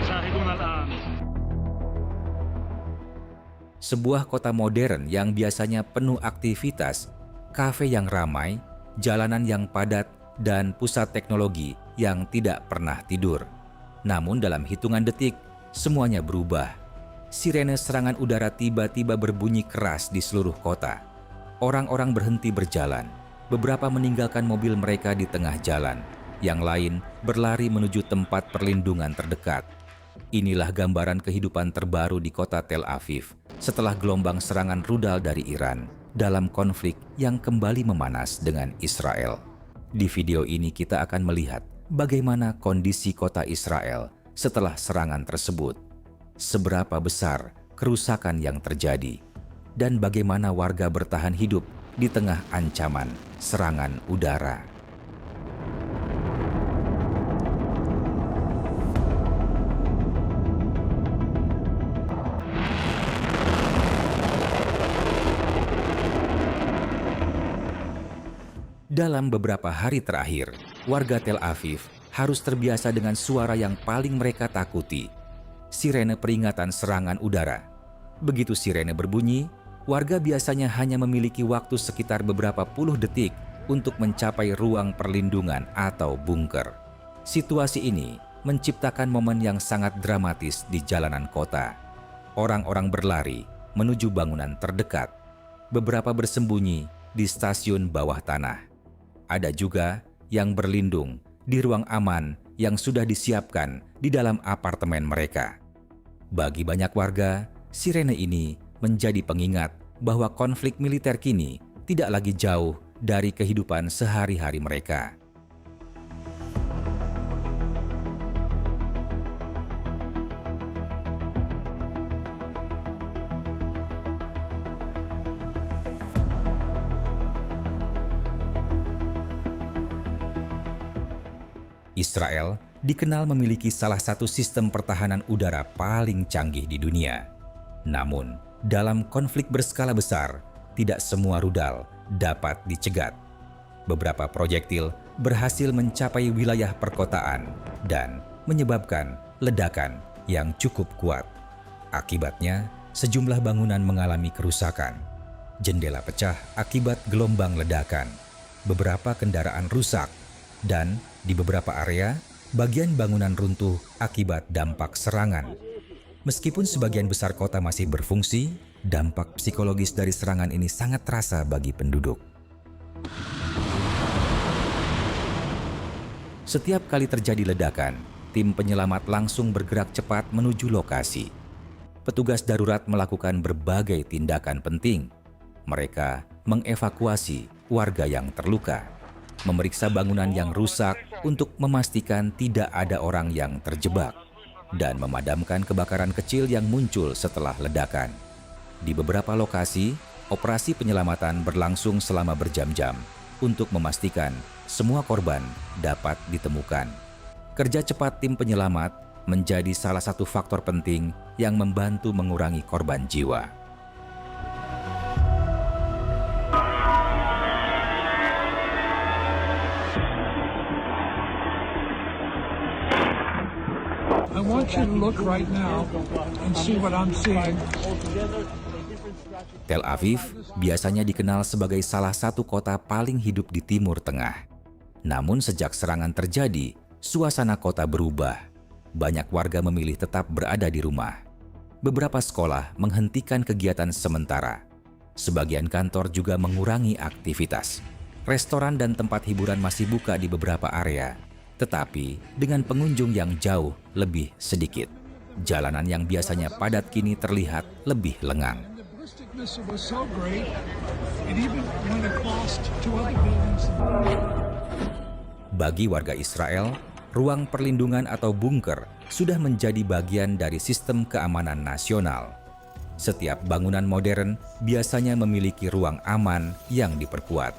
تشاهدون الآن. Sebuah kota modern yang biasanya penuh aktivitas, kafe yang ramai, jalanan yang padat, dan pusat teknologi yang tidak pernah tidur. Namun dalam hitungan detik, semuanya berubah. Sirene serangan udara tiba-tiba berbunyi keras di seluruh kota. Orang-orang berhenti berjalan. Beberapa meninggalkan mobil mereka di tengah jalan. Yang lain berlari menuju tempat perlindungan terdekat. Inilah gambaran kehidupan terbaru di kota Tel Aviv setelah gelombang serangan rudal dari Iran dalam konflik yang kembali memanas dengan Israel. Di video ini kita akan melihat bagaimana kondisi kota Israel setelah serangan tersebut, seberapa besar kerusakan yang terjadi, dan bagaimana warga bertahan hidup di tengah ancaman serangan udara. Dalam beberapa hari terakhir, warga Tel Aviv harus terbiasa dengan suara yang paling mereka takuti, sirene peringatan serangan udara. Begitu sirene berbunyi, warga biasanya hanya memiliki waktu sekitar beberapa puluh detik untuk mencapai ruang perlindungan atau bunker. Situasi ini menciptakan momen yang sangat dramatis di jalanan kota. Orang-orang berlari menuju bangunan terdekat, beberapa bersembunyi di stasiun bawah tanah. Ada juga yang berlindung di ruang aman yang sudah disiapkan di dalam apartemen mereka. Bagi banyak warga, sirene ini menjadi pengingat bahwa konflik militer kini tidak lagi jauh dari kehidupan sehari-hari mereka. Israel dikenal memiliki salah satu sistem pertahanan udara paling canggih di dunia. Namun, dalam konflik berskala besar, tidak semua rudal dapat dicegat. Beberapa proyektil berhasil mencapai wilayah perkotaan dan menyebabkan ledakan yang cukup kuat. Akibatnya, sejumlah bangunan mengalami kerusakan. Jendela pecah akibat gelombang ledakan. Beberapa kendaraan rusak. Dan di beberapa area, bagian bangunan runtuh akibat dampak serangan. Meskipun sebagian besar kota masih berfungsi, dampak psikologis dari serangan ini sangat terasa bagi penduduk. Setiap kali terjadi ledakan, tim penyelamat langsung bergerak cepat menuju lokasi. Petugas darurat melakukan berbagai tindakan penting. Mereka mengevakuasi warga yang terluka, memeriksa bangunan yang rusak untuk memastikan tidak ada orang yang terjebak, dan memadamkan kebakaran kecil yang muncul setelah ledakan. Di beberapa lokasi, operasi penyelamatan berlangsung selama berjam-jam untuk memastikan semua korban dapat ditemukan. Kerja cepat tim penyelamat menjadi salah satu faktor penting yang membantu mengurangi korban jiwa. I want you to look right now and see what I'm seeing. Tel Aviv biasanya dikenal sebagai salah satu kota paling hidup di Timur Tengah. Namun sejak serangan terjadi, suasana kota berubah. Banyak warga memilih tetap berada di rumah. Beberapa sekolah menghentikan kegiatan sementara. Sebagian kantor juga mengurangi aktivitas. Restoran dan tempat hiburan masih buka di beberapa area, tetapi dengan pengunjung yang jauh lebih sedikit. Jalanan yang biasanya padat kini terlihat lebih lengang. Bagi warga Israel, ruang perlindungan atau bunker sudah menjadi bagian dari sistem keamanan nasional. Setiap bangunan modern biasanya memiliki ruang aman yang diperkuat.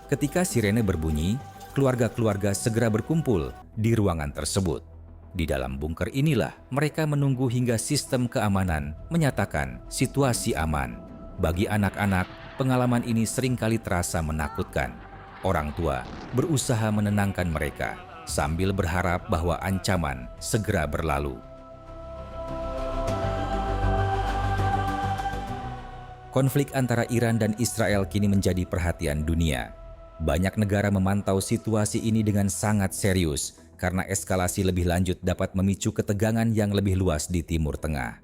Ketika sirene berbunyi, keluarga-keluarga segera berkumpul di ruangan tersebut. Di dalam bunker inilah mereka menunggu hingga sistem keamanan menyatakan situasi aman. Bagi anak-anak, pengalaman ini seringkali terasa menakutkan. Orang tua berusaha menenangkan mereka sambil berharap bahwa ancaman segera berlalu. Konflik antara Iran dan Israel kini menjadi perhatian dunia. Banyak negara memantau situasi ini dengan sangat serius karena eskalasi lebih lanjut dapat memicu ketegangan yang lebih luas di Timur Tengah.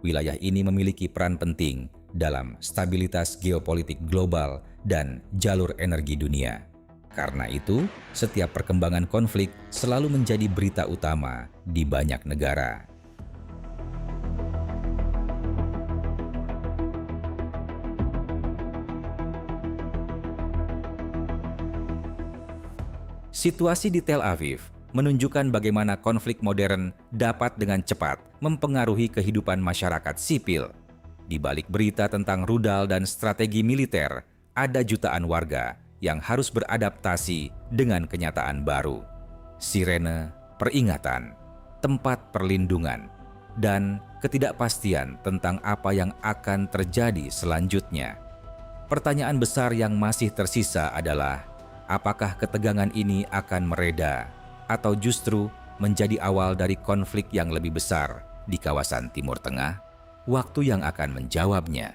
Wilayah ini memiliki peran penting dalam stabilitas geopolitik global dan jalur energi dunia. Karena itu, setiap perkembangan konflik selalu menjadi berita utama di banyak negara. Situasi di Tel Aviv menunjukkan bagaimana konflik modern dapat dengan cepat mempengaruhi kehidupan masyarakat sipil. Di balik berita tentang rudal dan strategi militer, ada jutaan warga yang harus beradaptasi dengan kenyataan baru. Sirene, peringatan, tempat perlindungan, dan ketidakpastian tentang apa yang akan terjadi selanjutnya. Pertanyaan besar yang masih tersisa adalah, apakah ketegangan ini akan mereda atau justru menjadi awal dari konflik yang lebih besar di kawasan Timur Tengah? Waktu yang akan menjawabnya.